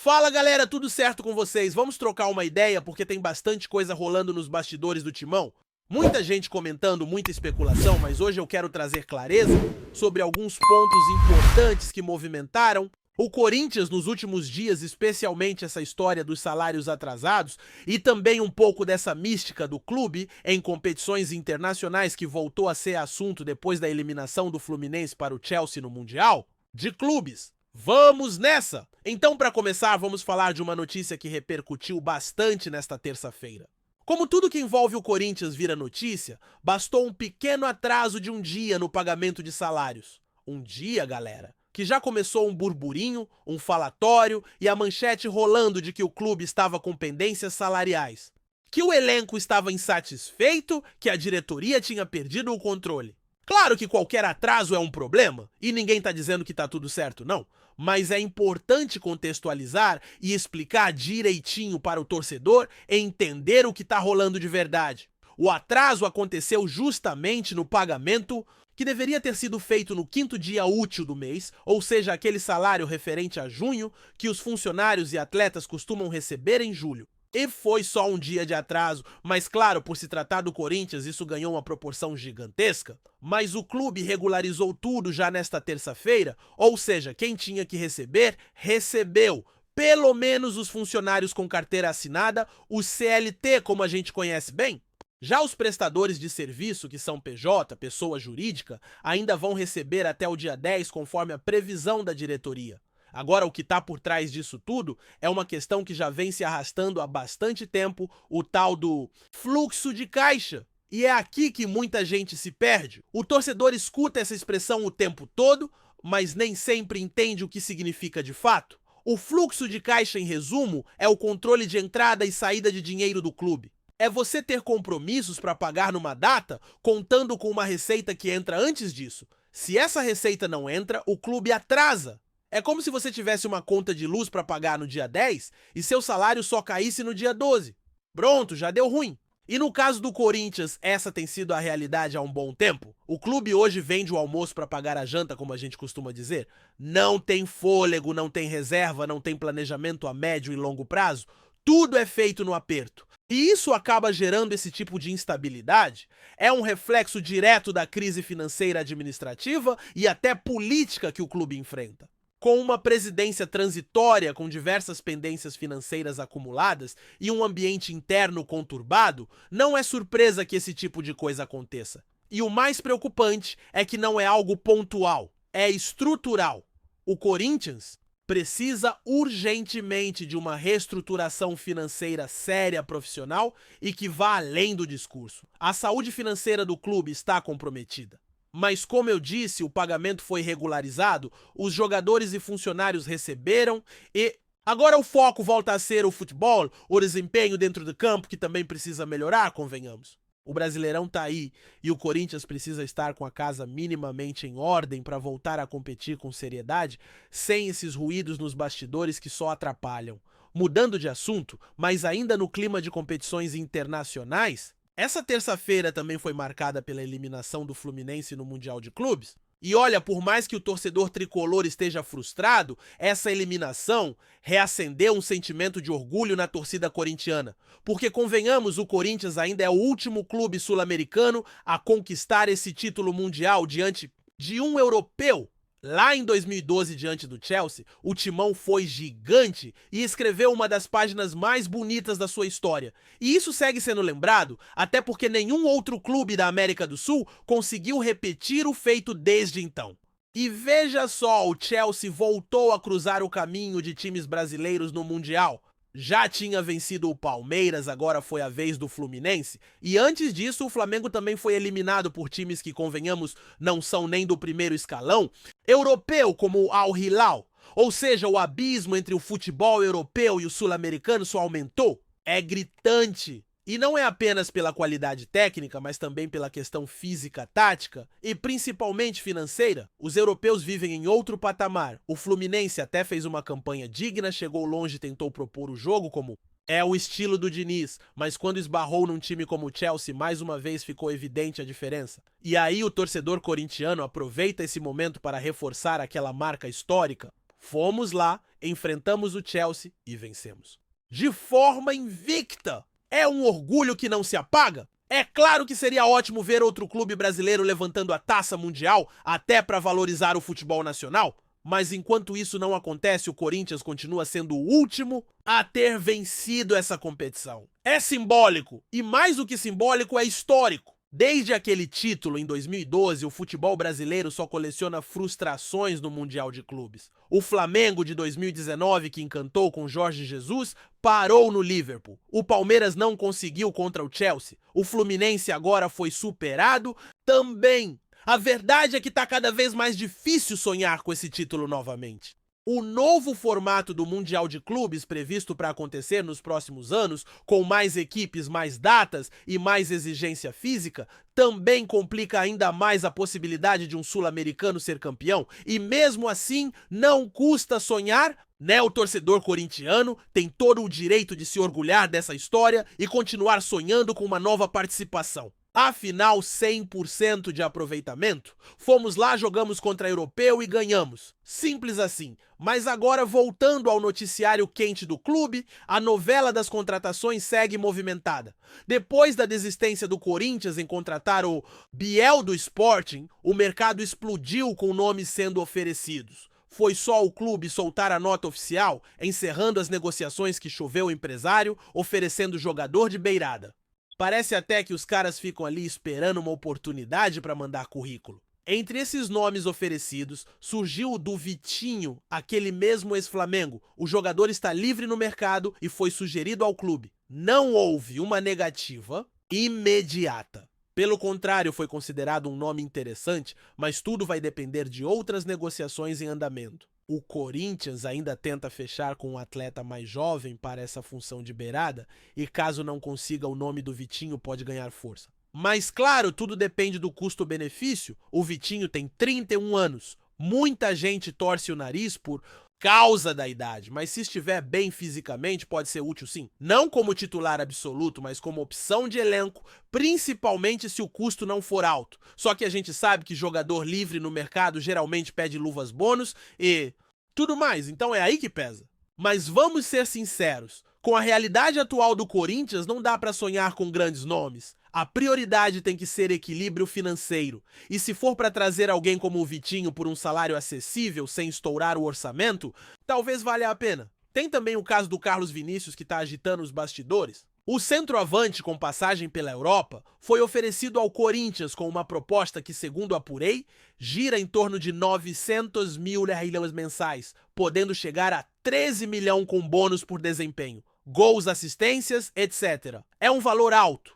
Fala galera, tudo certo com vocês? Vamos trocar uma ideia porque tem bastante coisa rolando nos bastidores do Timão? Muita gente comentando, muita especulação, mas hoje eu quero trazer clareza sobre alguns pontos importantes que movimentaram o Corinthians nos últimos dias, especialmente essa história dos salários atrasados e também um pouco dessa mística do clube em competições internacionais que voltou a ser assunto depois da eliminação do Fluminense para o Chelsea no Mundial de Clubes. Vamos nessa! Então, para começar, vamos falar de uma notícia que repercutiu bastante nesta terça-feira. Como tudo que envolve o Corinthians vira notícia, bastou um pequeno atraso de um dia no pagamento de salários. Um dia, galera, que já começou um burburinho, um falatório e a manchete rolando de que o clube estava com pendências salariais, que o elenco estava insatisfeito, que a diretoria tinha perdido o controle. Claro que qualquer atraso é um problema, e ninguém está dizendo que está tudo certo, não. Mas é importante contextualizar e explicar direitinho para o torcedor entender o que está rolando de verdade. O atraso aconteceu justamente no pagamento que deveria ter sido feito no 5º dia útil do mês, ou seja, aquele salário referente a junho que os funcionários e atletas costumam receber em julho. E foi só um dia de atraso, mas claro, por se tratar do Corinthians, isso ganhou uma proporção gigantesca. Mas o clube regularizou tudo já nesta terça-feira, ou seja, quem tinha que receber, recebeu. Pelo menos os funcionários com carteira assinada, o CLT, como a gente conhece bem. Já os prestadores de serviço, que são PJ, pessoa jurídica, ainda vão receber até o dia 10, conforme a previsão da diretoria. Agora, o que está por trás disso tudo é uma questão que já vem se arrastando há bastante tempo, o tal do fluxo de caixa. E é aqui que muita gente se perde. O torcedor escuta essa expressão o tempo todo, mas nem sempre entende o que significa de fato. O fluxo de caixa, em resumo, é o controle de entrada e saída de dinheiro do clube. É você ter compromissos para pagar numa data, contando com uma receita que entra antes disso. Se essa receita não entra, o clube atrasa. É como se você tivesse uma conta de luz para pagar no dia 10 e seu salário só caísse no dia 12. Pronto, já deu ruim. E no caso do Corinthians, essa tem sido a realidade há um bom tempo. O clube hoje vende o almoço para pagar a janta, como a gente costuma dizer. Não tem fôlego, não tem reserva, não tem planejamento a médio e longo prazo. Tudo é feito no aperto. E isso acaba gerando esse tipo de instabilidade. É um reflexo direto da crise financeira administrativa e até política que o clube enfrenta. Com uma presidência transitória com diversas pendências financeiras acumuladas e um ambiente interno conturbado, não é surpresa que esse tipo de coisa aconteça. E o mais preocupante é que não é algo pontual, é estrutural. O Corinthians precisa urgentemente de uma reestruturação financeira séria, profissional e que vá além do discurso. A saúde financeira do clube está comprometida. Mas, como eu disse, o pagamento foi regularizado, os jogadores e funcionários receberam e agora o foco volta a ser o futebol, o desempenho dentro do campo, que também precisa melhorar, convenhamos. O Brasileirão tá aí e o Corinthians precisa estar com a casa minimamente em ordem para voltar a competir com seriedade, sem esses ruídos nos bastidores que só atrapalham. Mudando de assunto, mas ainda no clima de competições internacionais, essa terça-feira também foi marcada pela eliminação do Fluminense no Mundial de Clubes. E olha, por mais que o torcedor tricolor esteja frustrado, essa eliminação reacendeu um sentimento de orgulho na torcida corintiana. Porque, convenhamos, o Corinthians ainda é o último clube sul-americano a conquistar esse título mundial diante de um europeu. Lá em 2012, diante do Chelsea, o Timão foi gigante e escreveu uma das páginas mais bonitas da sua história. E isso segue sendo lembrado, até porque nenhum outro clube da América do Sul conseguiu repetir o feito desde então. E veja só, o Chelsea voltou a cruzar o caminho de times brasileiros no Mundial. Já tinha vencido o Palmeiras, agora foi a vez do Fluminense. E antes disso, o Flamengo também foi eliminado por times que, convenhamos, não são nem do primeiro escalão europeu, como o Al Hilal. Ou seja, o abismo entre o futebol europeu e o sul-americano só aumentou. É gritante. E não é apenas pela qualidade técnica, mas também pela questão física, tática e principalmente financeira. Os europeus vivem em outro patamar. O Fluminense até fez uma campanha digna, chegou longe e tentou propor o jogo como é o estilo do Diniz, mas quando esbarrou num time como o Chelsea, mais uma vez ficou evidente a diferença. E aí o torcedor corintiano aproveita esse momento para reforçar aquela marca histórica. Fomos lá, enfrentamos o Chelsea e vencemos. De forma invicta. É um orgulho que não se apaga? É claro que seria ótimo ver outro clube brasileiro levantando a taça mundial, até para valorizar o futebol nacional, mas enquanto isso não acontece, o Corinthians continua sendo o último a ter vencido essa competição. É simbólico, e mais do que simbólico, é histórico. Desde aquele título em 2012, o futebol brasileiro só coleciona frustrações no Mundial de Clubes. O Flamengo de 2019, que encantou com Jorge Jesus, parou no Liverpool. O Palmeiras não conseguiu contra o Chelsea. O Fluminense agora foi superado também. A verdade é que está cada vez mais difícil sonhar com esse título novamente. O novo formato do Mundial de Clubes, previsto para acontecer nos próximos anos, com mais equipes, mais datas e mais exigência física, também complica ainda mais a possibilidade de um sul-americano ser campeão, e mesmo assim não custa sonhar, né? O torcedor corintiano tem todo o direito de se orgulhar dessa história e continuar sonhando com uma nova participação. Afinal, 100% de aproveitamento? Fomos lá, jogamos contra europeu e ganhamos. Simples assim. Mas agora, voltando ao noticiário quente do clube, a novela das contratações segue movimentada. Depois da desistência do Corinthians em contratar o Biel do Sporting, o mercado explodiu com nomes sendo oferecidos. Foi só o clube soltar a nota oficial, encerrando as negociações que choveu o empresário, oferecendo jogador de beirada. Parece até que os caras ficam ali esperando uma oportunidade para mandar currículo. Entre esses nomes oferecidos, surgiu o do Vitinho, aquele mesmo ex-Flamengo. O jogador está livre no mercado e foi sugerido ao clube. Não houve uma negativa imediata. Pelo contrário, foi considerado um nome interessante, mas tudo vai depender de outras negociações em andamento. O Corinthians ainda tenta fechar com um atleta mais jovem para essa função de beirada e, caso não consiga, o nome do Vitinho pode ganhar força. Mas claro, tudo depende do custo-benefício. O Vitinho tem 31 anos. Muita gente torce o nariz por causa da idade, mas se estiver bem fisicamente pode ser útil sim. Não como titular absoluto, mas como opção de elenco, principalmente se o custo não for alto. Só que a gente sabe que jogador livre no mercado geralmente pede luvas bônus e tudo mais, então é aí que pesa. Mas vamos ser sinceros, com a realidade atual do Corinthians não dá para sonhar com grandes nomes. A prioridade tem que ser equilíbrio financeiro. E se for para trazer alguém como o Vitinho por um salário acessível, sem estourar o orçamento, talvez valha a pena. Tem também o caso do Carlos Vinícius, que está agitando os bastidores. O centroavante com passagem pela Europa foi oferecido ao Corinthians com uma proposta que, segundo apurei, gira em torno de 900 mil reais mensais, podendo chegar a 13 milhões com bônus por desempenho, gols, assistências, etc. É um valor alto.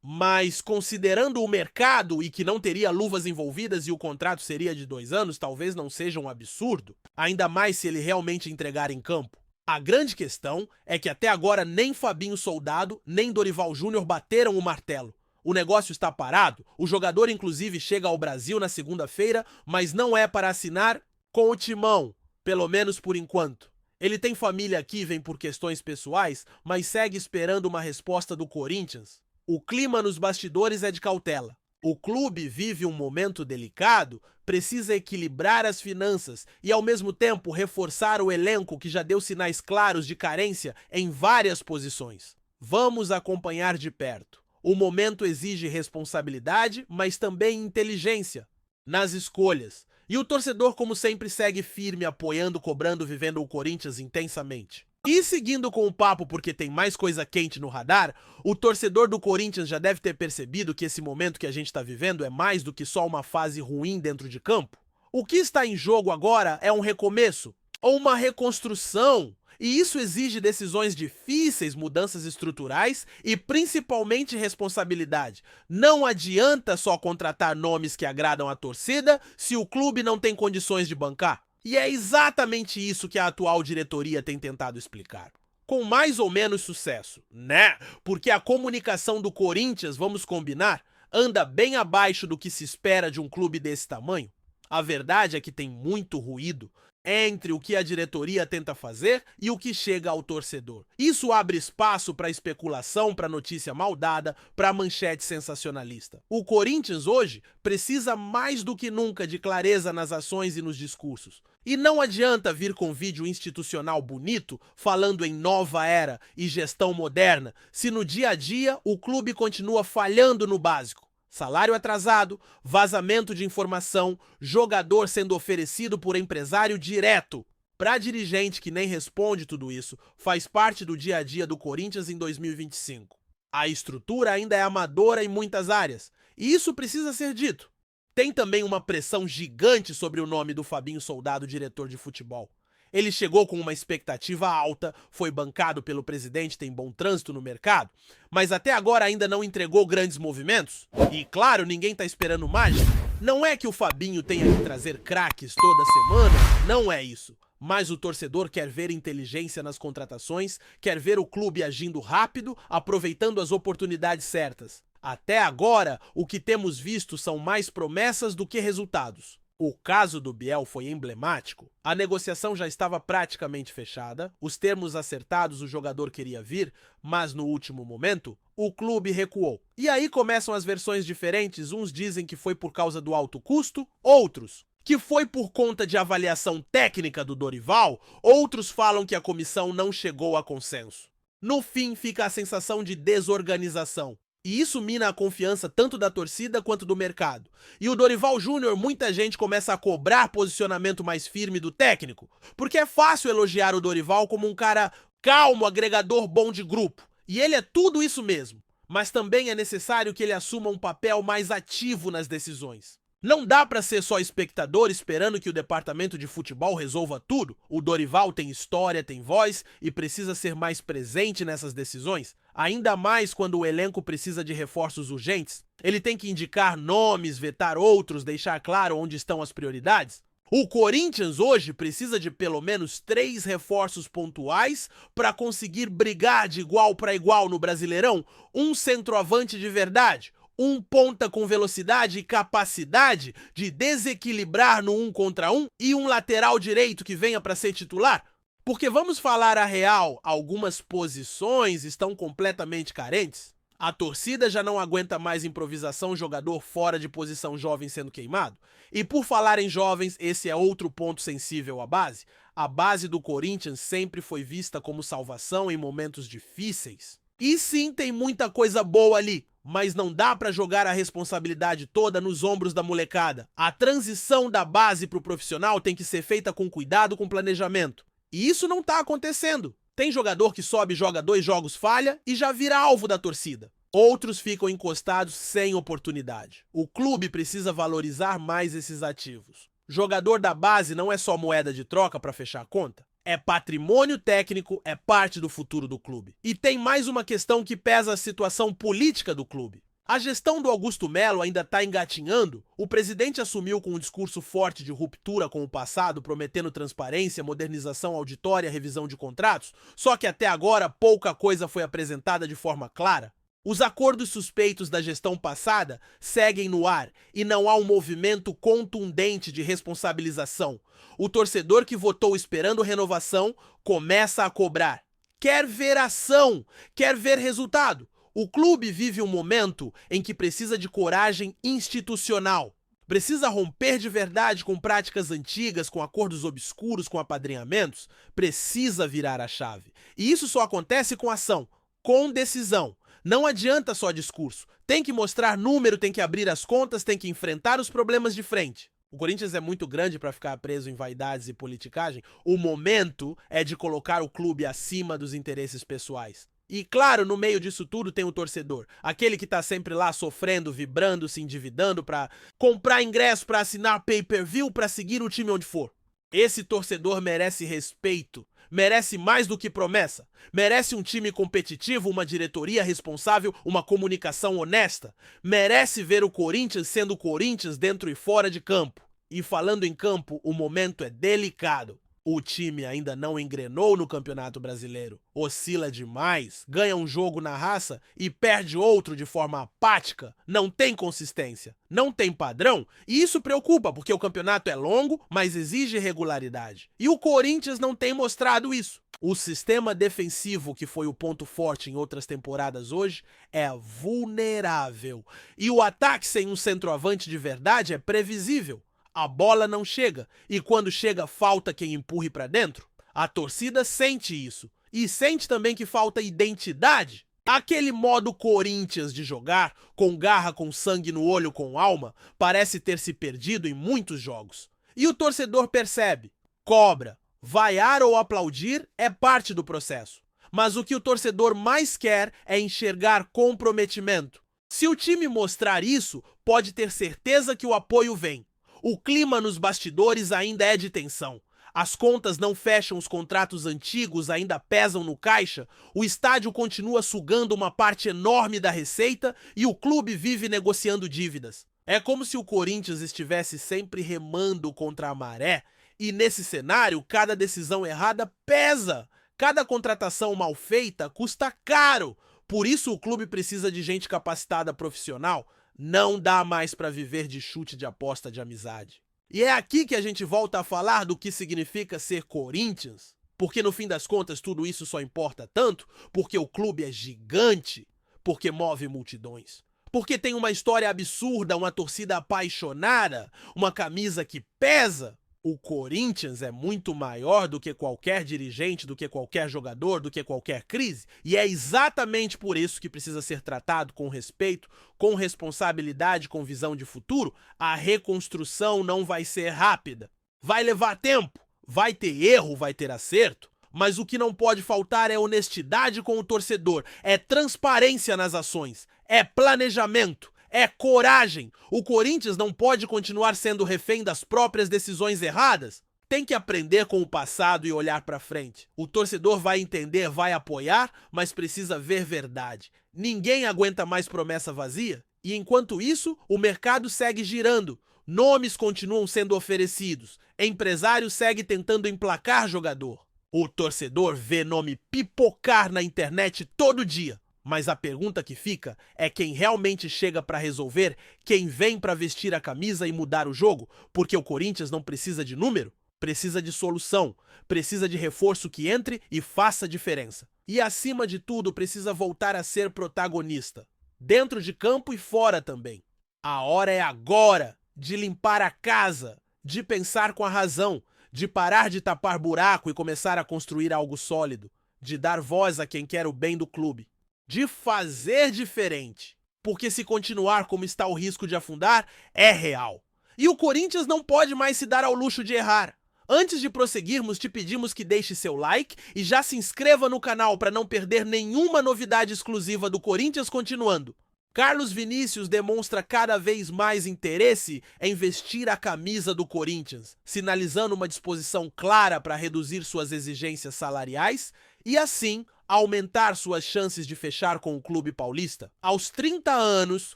Mas considerando o mercado e que não teria luvas envolvidas e o contrato seria de 2 anos, talvez não seja um absurdo, ainda mais se ele realmente entregar em campo. A grande questão é que até agora nem Fabinho Soldado, nem Dorival Júnior bateram o martelo. O negócio está parado, o jogador inclusive chega ao Brasil na segunda-feira, mas não é para assinar com o Timão, pelo menos por enquanto. Ele tem família aqui, vem por questões pessoais, mas segue esperando uma resposta do Corinthians. O clima nos bastidores é de cautela. O clube vive um momento delicado, precisa equilibrar as finanças e, ao mesmo tempo, reforçar o elenco que já deu sinais claros de carência em várias posições. Vamos acompanhar de perto. O momento exige responsabilidade, mas também inteligência nas escolhas. E o torcedor, como sempre, segue firme, apoiando, cobrando, vivendo o Corinthians intensamente. E seguindo com o papo, porque tem mais coisa quente no radar, o torcedor do Corinthians já deve ter percebido que esse momento que a gente está vivendo é mais do que só uma fase ruim dentro de campo. O que está em jogo agora é um recomeço, ou uma reconstrução, e isso exige decisões difíceis, mudanças estruturais e principalmente responsabilidade. Não adianta só contratar nomes que agradam a torcida se o clube não tem condições de bancar. E é exatamente isso que a atual diretoria tem tentado explicar. Com mais ou menos sucesso, né? Porque a comunicação do Corinthians, vamos combinar, anda bem abaixo do que se espera de um clube desse tamanho. A verdade é que tem muito ruído. entre o que a diretoria tenta fazer e o que chega ao torcedor. Isso abre espaço para especulação, para notícia mal dada, para manchete sensacionalista. O Corinthians hoje precisa mais do que nunca de clareza nas ações e nos discursos. E não adianta vir com vídeo institucional bonito, falando em nova era e gestão moderna, se no dia a dia o clube continua falhando no básico. Salário atrasado, vazamento de informação, jogador sendo oferecido por empresário direto. Para dirigente que nem responde tudo isso, faz parte do dia a dia do Corinthians em 2025. A estrutura ainda é amadora em muitas áreas, e isso precisa ser dito. Tem também uma pressão gigante sobre o nome do Fabinho Soldado, diretor de futebol. Ele chegou com uma expectativa alta, foi bancado pelo presidente, tem bom trânsito no mercado, mas até agora ainda não entregou grandes movimentos. E claro, ninguém tá esperando mágica. Não é que o Fabinho tenha que trazer craques toda semana, não é isso. Mas o torcedor quer ver inteligência nas contratações, quer ver o clube agindo rápido, aproveitando as oportunidades certas. Até agora, o que temos visto são mais promessas do que resultados. O caso do Biel foi emblemático. A negociação já estava praticamente fechada, os termos acertados o jogador queria vir, mas no último momento, o clube recuou. E aí começam as versões diferentes, uns dizem que foi por causa do alto custo, outros que foi por conta de avaliação técnica do Dorival, outros falam que a comissão não chegou a consenso. No fim, fica a sensação de desorganização. E isso mina a confiança tanto da torcida quanto do mercado. E o Dorival Júnior, muita gente começa a cobrar posicionamento mais firme do técnico, porque é fácil elogiar o Dorival como um cara calmo, agregador bom de grupo. E ele é tudo isso mesmo. Mas também é necessário que ele assuma um papel mais ativo nas decisões. Não dá para ser só espectador esperando que o departamento de futebol resolva tudo. O Dorival tem história, tem voz e precisa ser mais presente nessas decisões. Ainda mais quando o elenco precisa de reforços urgentes. Ele tem que indicar nomes, vetar outros, deixar claro onde estão as prioridades. O Corinthians hoje precisa de pelo menos 3 reforços pontuais para conseguir brigar de igual para igual no Brasileirão. Um centroavante de verdade. Um ponta com velocidade e capacidade de desequilibrar no 1 contra 1 e um lateral direito que venha para ser titular? Porque vamos falar a real, algumas posições estão completamente carentes. A torcida já não aguenta mais improvisação, jogador fora de posição jovem sendo queimado. E por falar em jovens, esse é outro ponto sensível à base. A base do Corinthians sempre foi vista como salvação em momentos difíceis. E sim, tem muita coisa boa ali. Mas não dá para jogar a responsabilidade toda nos ombros da molecada. A transição da base para o profissional tem que ser feita com cuidado, com planejamento. E isso não tá acontecendo. Tem jogador que sobe, joga 2 jogos, falha e já vira alvo da torcida. Outros ficam encostados sem oportunidade. O clube precisa valorizar mais esses ativos. Jogador da base não é só moeda de troca para fechar a conta. É patrimônio técnico, é parte do futuro do clube. E tem mais uma questão que pesa a situação política do clube. A gestão do Augusto Melo ainda está engatinhando. O presidente assumiu com um discurso forte de ruptura com o passado, prometendo transparência, modernização auditória, revisão de contratos, só que até agora pouca coisa foi apresentada de forma clara. Os acordos suspeitos da gestão passada seguem no ar e não há um movimento contundente de responsabilização. O torcedor que votou esperando renovação começa a cobrar. Quer ver ação, quer ver resultado. O clube vive um momento em que precisa de coragem institucional. Precisa romper de verdade com práticas antigas, com acordos obscuros, com apadrinhamentos. Precisa virar a chave. E isso só acontece com ação, com decisão. Não adianta só discurso. Tem que mostrar número, tem que abrir as contas, tem que enfrentar os problemas de frente. O Corinthians é muito grande para ficar preso em vaidades e politicagem. O momento é de colocar o clube acima dos interesses pessoais. E claro, no meio disso tudo tem o torcedor. Aquele que tá sempre lá sofrendo, vibrando, se endividando para comprar ingresso, para assinar pay-per-view, para seguir o time onde for. Esse torcedor merece respeito, merece mais do que promessa, merece um time competitivo, uma diretoria responsável, uma comunicação honesta, merece ver o Corinthians sendo Corinthians dentro e fora de campo. E falando em campo, o momento é delicado. O time ainda não engrenou no Campeonato Brasileiro, oscila demais, ganha um jogo na raça e perde outro de forma apática, não tem consistência, não tem padrão, e isso preocupa porque o campeonato é longo, mas exige regularidade. E o Corinthians não tem mostrado isso. O sistema defensivo, que foi o ponto forte em outras temporadas hoje, é vulnerável. E o ataque sem um centroavante de verdade é previsível. A bola não chega, e quando chega falta quem empurre para dentro. A torcida sente isso, e sente também que falta identidade. Aquele modo Corinthians de jogar, com garra, com sangue no olho, com alma, parece ter se perdido em muitos jogos. E o torcedor percebe, cobra, vaiar ou aplaudir é parte do processo. Mas o que o torcedor mais quer é enxergar comprometimento. Se o time mostrar isso, pode ter certeza que o apoio vem. O clima nos bastidores ainda é de tensão. As contas não fecham, os contratos antigos ainda pesam no caixa, o estádio continua sugando uma parte enorme da receita e o clube vive negociando dívidas. É como se o Corinthians estivesse sempre remando contra a maré e, nesse cenário, cada decisão errada pesa. Cada contratação mal feita custa caro. Por isso o clube precisa de gente capacitada profissional. Não dá mais para viver de chute de aposta de amizade. E é aqui que a gente volta a falar do que significa ser Corinthians. Porque no fim das contas tudo isso só importa tanto porque o clube é gigante, porque move multidões, porque tem uma história absurda, uma torcida apaixonada, uma camisa que pesa. O Corinthians é muito maior do que qualquer dirigente, do que qualquer jogador, do que qualquer crise. E é exatamente por isso que precisa ser tratado com respeito, com responsabilidade, com visão de futuro. A reconstrução não vai ser rápida. Vai levar tempo, vai ter erro, vai ter acerto. Mas o que não pode faltar é honestidade com o torcedor, é transparência nas ações, é planejamento. É coragem. O Corinthians não pode continuar sendo refém das próprias decisões erradas. Tem que aprender com o passado e olhar para frente. O torcedor vai entender, vai apoiar, mas precisa ver verdade. Ninguém aguenta mais promessa vazia. E enquanto isso, o mercado segue girando. Nomes continuam sendo oferecidos. Empresário segue tentando emplacar jogador. O torcedor vê nome pipocar na internet todo dia. Mas a pergunta que fica é quem realmente chega para resolver, quem vem para vestir a camisa e mudar o jogo, porque o Corinthians não precisa de número, precisa de solução, precisa de reforço que entre e faça diferença. E acima de tudo, precisa voltar a ser protagonista, dentro de campo e fora também. A hora é agora de limpar a casa, de pensar com a razão, de parar de tapar buraco e começar a construir algo sólido, de dar voz a quem quer o bem do clube. De fazer diferente, porque se continuar como está o risco de afundar, é real. E o Corinthians não pode mais se dar ao luxo de errar. Antes de prosseguirmos, te pedimos que deixe seu like e já se inscreva no canal para não perder nenhuma novidade exclusiva do Corinthians continuando. Carlos Vinícius demonstra cada vez mais interesse em vestir a camisa do Corinthians, sinalizando uma disposição clara para reduzir suas exigências salariais e, assim, aumentar suas chances de fechar com o clube paulista. Aos 30 anos,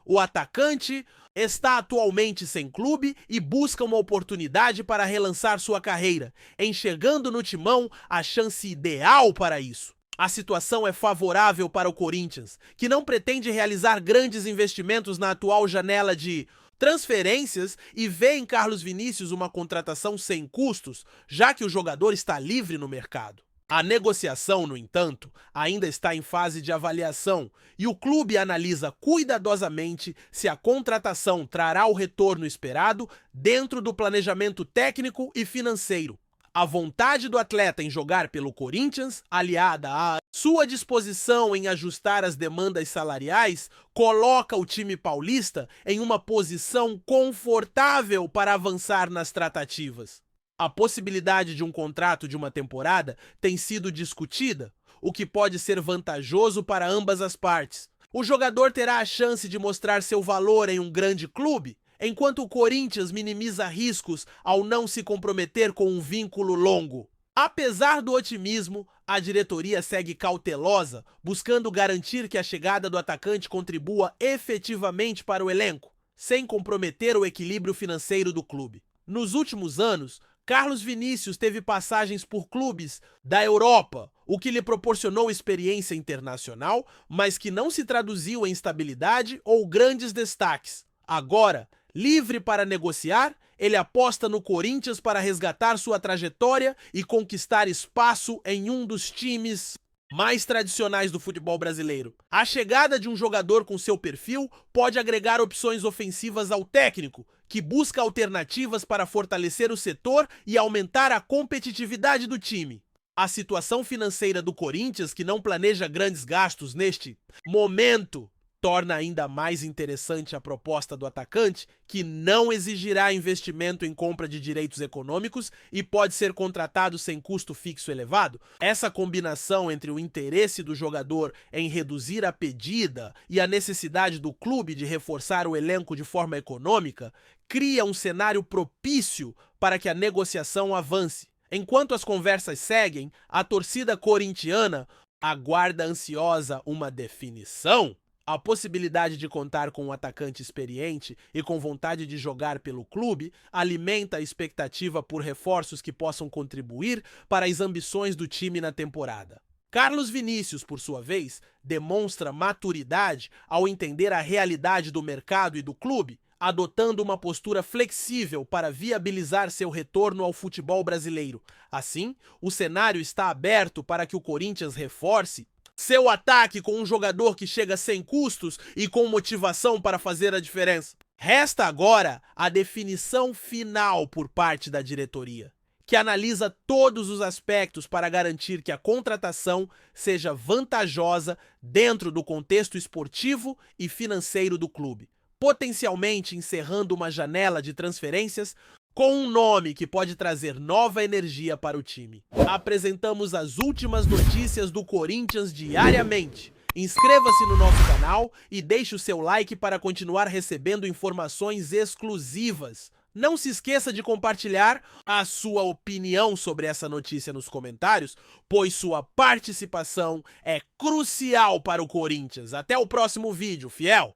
o atacante está atualmente sem clube e busca uma oportunidade para relançar sua carreira, enxergando no Timão a chance ideal para isso. A situação é favorável para o Corinthians, que não pretende realizar grandes investimentos na atual janela de transferências e vê em Carlos Vinícius uma contratação sem custos, já que o jogador está livre no mercado. A negociação, no entanto, ainda está em fase de avaliação e o clube analisa cuidadosamente se a contratação trará o retorno esperado dentro do planejamento técnico e financeiro. A vontade do atleta em jogar pelo Corinthians, aliada à sua disposição em ajustar as demandas salariais, coloca o time paulista em uma posição confortável para avançar nas tratativas. A possibilidade de um contrato de uma temporada tem sido discutida, o que pode ser vantajoso para ambas as partes. O jogador terá a chance de mostrar seu valor em um grande clube, enquanto o Corinthians minimiza riscos ao não se comprometer com um vínculo longo. Apesar do otimismo, a diretoria segue cautelosa, buscando garantir que a chegada do atacante contribua efetivamente para o elenco, sem comprometer o equilíbrio financeiro do clube. Nos últimos anos, Carlos Vinícius teve passagens por clubes da Europa, o que lhe proporcionou experiência internacional, mas que não se traduziu em estabilidade ou grandes destaques. Agora, livre para negociar, ele aposta no Corinthians para resgatar sua trajetória e conquistar espaço em um dos times mais tradicionais do futebol brasileiro. A chegada de um jogador com seu perfil pode agregar opções ofensivas ao técnico, que busca alternativas para fortalecer o setor e aumentar a competitividade do time. A situação financeira do Corinthians, que não planeja grandes gastos neste momento, torna ainda mais interessante a proposta do atacante, que não exigirá investimento em compra de direitos econômicos e pode ser contratado sem custo fixo elevado. Essa combinação entre o interesse do jogador em reduzir a pedida e a necessidade do clube de reforçar o elenco de forma econômica cria um cenário propício para que a negociação avance. Enquanto as conversas seguem, a torcida corintiana aguarda ansiosa uma definição. A possibilidade de contar com um atacante experiente e com vontade de jogar pelo clube alimenta a expectativa por reforços que possam contribuir para as ambições do time na temporada. Carlos Vinícius, por sua vez, demonstra maturidade ao entender a realidade do mercado e do clube, adotando uma postura flexível para viabilizar seu retorno ao futebol brasileiro. Assim, o cenário está aberto para que o Corinthians reforce seu ataque com um jogador que chega sem custos e com motivação para fazer a diferença. Resta agora a definição final por parte da diretoria, que analisa todos os aspectos para garantir que a contratação seja vantajosa dentro do contexto esportivo e financeiro do clube, potencialmente encerrando uma janela de transferências com um nome que pode trazer nova energia para o time. Apresentamos as últimas notícias do Corinthians diariamente. Inscreva-se no nosso canal e deixe o seu like para continuar recebendo informações exclusivas. Não se esqueça de compartilhar a sua opinião sobre essa notícia nos comentários, pois sua participação é crucial para o Corinthians. Até o próximo vídeo, fiel!